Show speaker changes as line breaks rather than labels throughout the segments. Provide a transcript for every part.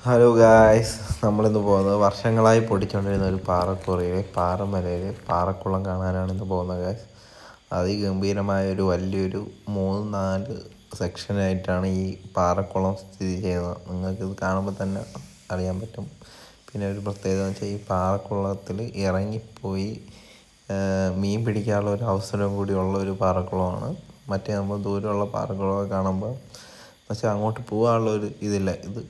Hello guys, നമ്മളിന്ന് പോകുന്നത് വർഷങ്ങളായി പൊടിച്ചുകൊണ്ടിരുന്ന ഒരു പാറക്കുറയിലെ പാറമലയിൽ പാറക്കുളം കാണാനാണ് ഇന്ന് പോകുന്നത് ഗായ്സ്. അതിഗംഭീരമായ ഒരു വലിയൊരു 3-4 സെക്ഷനായിട്ടാണ് ഈ പാറക്കുളം സ്ഥിതി ചെയ്യുന്നത്. നിങ്ങൾക്കിത് കാണുമ്പോൾ തന്നെ അറിയാൻ പറ്റും. പിന്നെ ഒരു പ്രത്യേകത എന്ന് വെച്ചാൽ ഈ പാറക്കുളത്തിൽ ഇറങ്ങിപ്പോയി മീൻ പിടിക്കാനുള്ള ഒരു അവസരം കൂടി ഉള്ള ഒരു പാറക്കുളമാണ്. മറ്റേ നമ്മൾ ദൂരമുള്ള പാറക്കുളമൊക്കെ കാണുമ്പോൾ പക്ഷെ അങ്ങോട്ട് പോകാനുള്ള ഒരു ഇതില്ല. ഇത്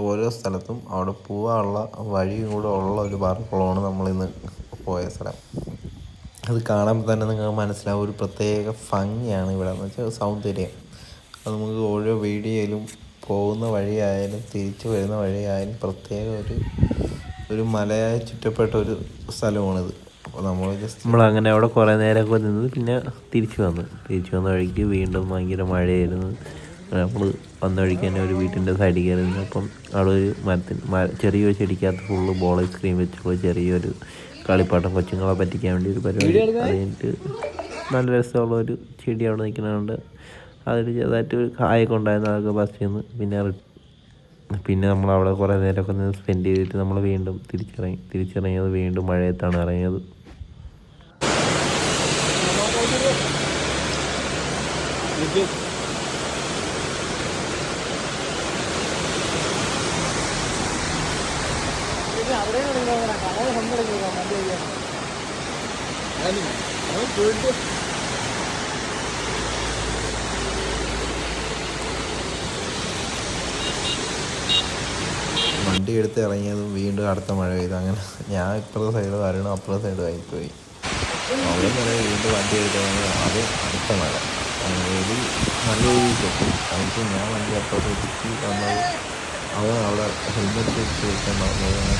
ഓരോ സ്ഥലത്തും അവിടെ പോകാനുള്ള വഴിയും കൂടെ ഉള്ള ഒരു പാറക്കുളമാണ് നമ്മളിന്ന് പോയ സ്ഥലം. അത് കാണുമ്പോൾ തന്നെ നിങ്ങൾക്ക് മനസ്സിലാവും, ഒരു പ്രത്യേക ഭംഗിയാണ് ഇവിടെ എന്ന് വെച്ചാൽ സൗന്ദര്യം. അത് നമുക്ക് ഓരോ വീഡിയോയിലും പോകുന്ന വഴിയായാലും തിരിച്ചു വരുന്ന വഴിയായാലും പ്രത്യേക ഒരു മലയായി ചുറ്റപ്പെട്ട ഒരു സ്ഥലമാണിത്. അപ്പോൾ
നമ്മളങ്ങനെ അവിടെ കുറേ നേരമൊക്കെ നിന്ന് പിന്നെ തിരിച്ചു വന്ന വഴിക്ക് വീണ്ടും ഭയങ്കര മഴയായിരുന്നു. നമ്മൾ വന്ന വഴിക്ക് തന്നെ ഒരു വീട്ടിൻ്റെ സൈഡിൽ കയറി നിന്നപ്പം അവിടെ ഒരു ചെറിയൊരു ചെടിക്കകത്ത് ഫുള്ള് ബോൾ ഐസ്ക്രീം വെച്ചുള്ള ചെറിയൊരു കളിപ്പാട്ടം, കൊച്ചുങ്ങളെ പറ്റിക്കാൻ വേണ്ടി ഒരു പരിപാടി. അത് കഴിഞ്ഞിട്ട് നല്ല രസമുള്ള ഒരു ചെടി അവിടെ നിൽക്കുന്നുണ്ട്. അതിൽ ചെറുതായിട്ട് ഒരു കായൊക്കെ ഉണ്ടായിരുന്നു. അതൊക്കെ ബസ് ചെയ്യുന്നു. പിന്നെ നമ്മളവിടെ കുറേ നേരമൊക്കെ നിന്ന് സ്പെൻഡ് ചെയ്തിട്ട് നമ്മൾ വീണ്ടും തിരിച്ചിറങ്ങിയത് വീണ്ടും മഴയത്താണ് ഇറങ്ങിയത്.
വണ്ടി എടുത്ത് ഇറങ്ങിയതും വീണ്ടും അടുത്ത മഴ പെയ്തു. അങ്ങനെ ഞാൻ ഇപ്പുറത്തെ സൈഡ് വരണം, അപ്പുറത്തെ സൈഡ് ആയിപ്പോയി. അവിടെ നിന്ന് വീണ്ടും വണ്ടി എടുത്ത് അത് അടുത്ത മഴ വെയിൽ നല്ല രീതിയിൽ കിട്ടും. അതിപ്പോൾ ഞാൻ വണ്ടി അപ്പുറത്ത് തിരിച്ച് വന്നത് അവിടെ ഹെൽമെറ്റ് വെച്ച് വെച്ചിട്ടുണ്ടാകുന്നത്.